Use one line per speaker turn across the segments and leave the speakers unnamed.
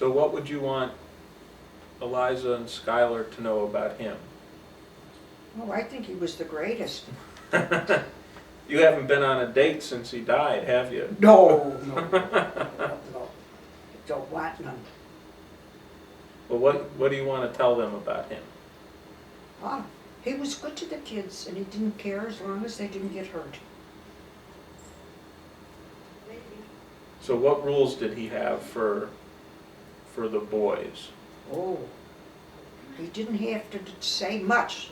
So what would you want Eliza and Skylar to know about him?
Oh, I think he was the greatest.
You haven't been on a date since he died, have you?
No. Don't want none.
Well, what do you want to tell them about him?
Ah, he was good to the kids, and he didn't care as long as they didn't get hurt.
So what rules did he have for the boys?
Oh, he didn't have to say much.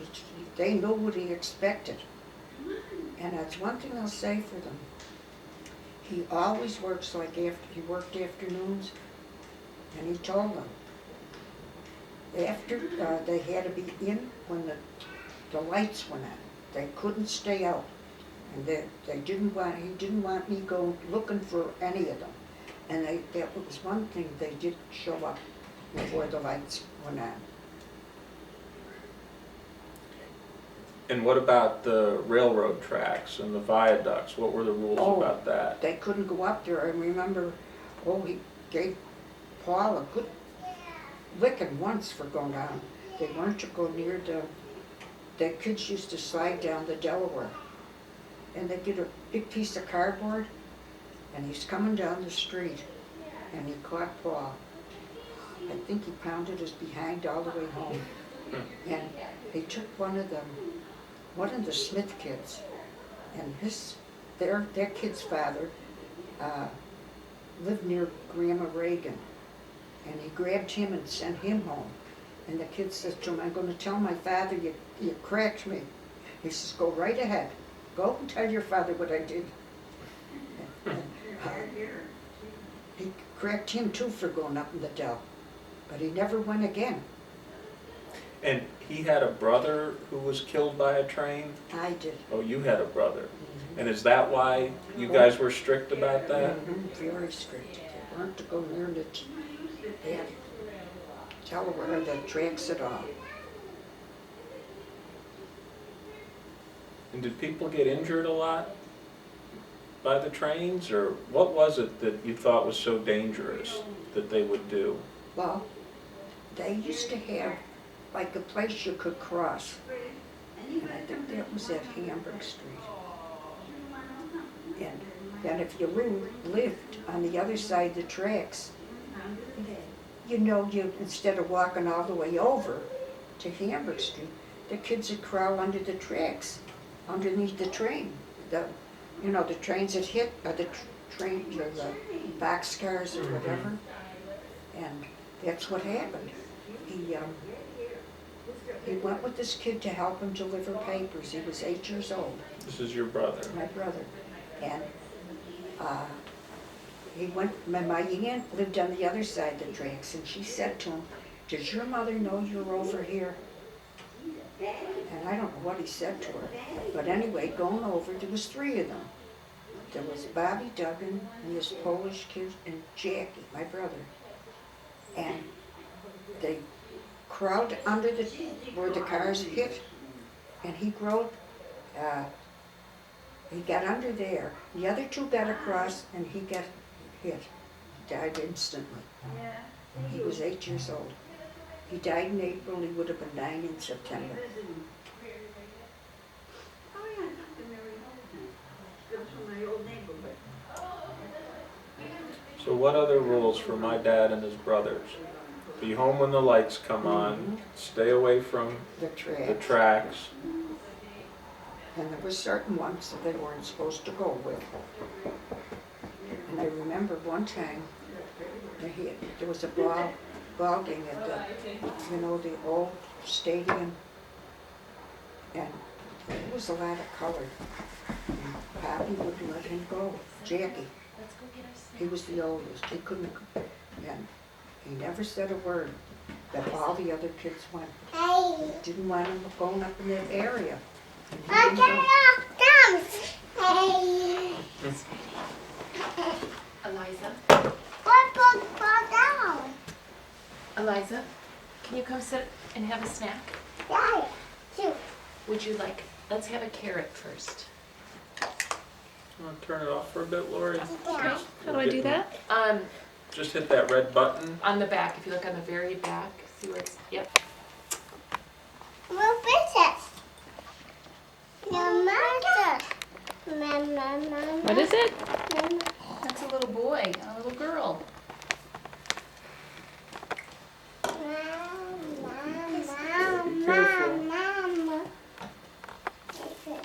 They knew what he expected. And that's one thing I'll say for them. He always works like he worked afternoons, and he told them after they had to be in when the lights went on. They couldn't stay out, and he didn't want me go looking for any of them. And that was one thing, they did show up before the lights went on.
And what about the railroad tracks and the viaducts? What were the rules about that?
They couldn't go up there. I remember, he gave Paul a good licking once for going down. They weren't to go near the kids used to slide down the Delaware. And they get a big piece of cardboard, and he's coming down the street, and he caught Paul. I think he pounded his behind all the way home. And he took one of the Smith kids, and their kid's father lived near Grandma Regan, and he grabbed him and sent him home. And the kid says to him, "I'm going to tell my father you cracked me." He says, "Go right ahead. Go and tell your father what I did." He cracked him too for going up in the dell, but he never went again.
And he had a brother who was killed by a train?
I did.
Oh, you had a brother. And is that why you guys were strict about that?
Very strict. They weren't to go near the Delaware, the tracks at all.
And did people get injured a lot by the trains? Or what was it that you thought was so dangerous that they would do?
Well, they used to have like a place you could cross. And I think that was at Hamburg Street. And then if you lived on the other side of the tracks, you instead of walking all the way over to Hamburg Street, the kids would crawl under the tracks, underneath the train. The trains that hit, or the boxcars or whatever. And that's what happened. He went with this kid to help him deliver papers. He was 8 years old.
This is your brother.
My brother. And my aunt lived on the other side of the tracks, and she said to him, "Does your mother know you're over here?" And I don't know what he said to her. But anyway, going over, there was 3 of them. There was Bobby Duggan and this Polish kid and Jackie, my brother. And they crawled under where the cars hit, and he got under there. The other 2 got across, and he got hit. He died instantly. He was 8 years old. He died in April. He would have been 9 in September.
So what other rules for my dad and his brothers? Be home when the lights come on, stay away from
The
the tracks.
And there were certain ones that they weren't supposed to go with. And I remember one time, there was a ball game at the old stadium, and it was a lot of color. And Poppy wouldn't let him go. Jackie, he was the oldest. He couldn't, and he never said a word. But all the other kids went. He didn't want him going up in that area.
Eliza? Eliza, can you come sit and have a snack? Would you like, let's have a carrot first.
Want to turn it off for a bit, Lori?
Okay, how do I do that?
Just hit that red button.
On the back, if you look on the very back, see where it's, yep.
What is it? Mama.
What is it? That's a little boy, a little girl.
Be careful.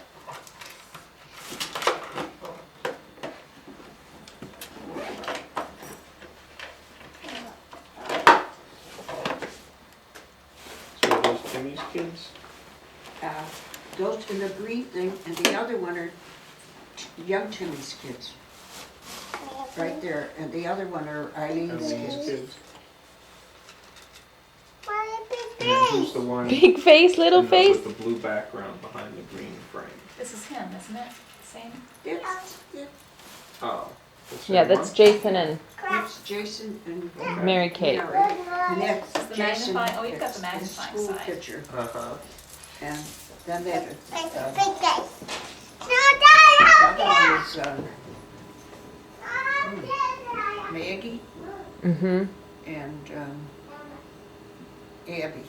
So are those Timmy's kids?
Those in the green thing, and the other one are young Timmy's kids, right there, and the other one are Eileen's
Eileen's
kids.
kids. And then who's the one
Big face, little
in the-
face.
with the blue background behind the green frame?
This is him, isn't it? Same?
Yes, yeah,
Oh. the same
Yeah, that's
one?
Jason and
that's Jason and
Mary Kate.
Mary. And that's
This is the
Jason.
magnifying- oh, you've got the
that's
magnifying
school
side.
picture,
Uh-huh.
and then that,
Big
the
guys.
other one is Maggie
Mm-hmm.
and Abby.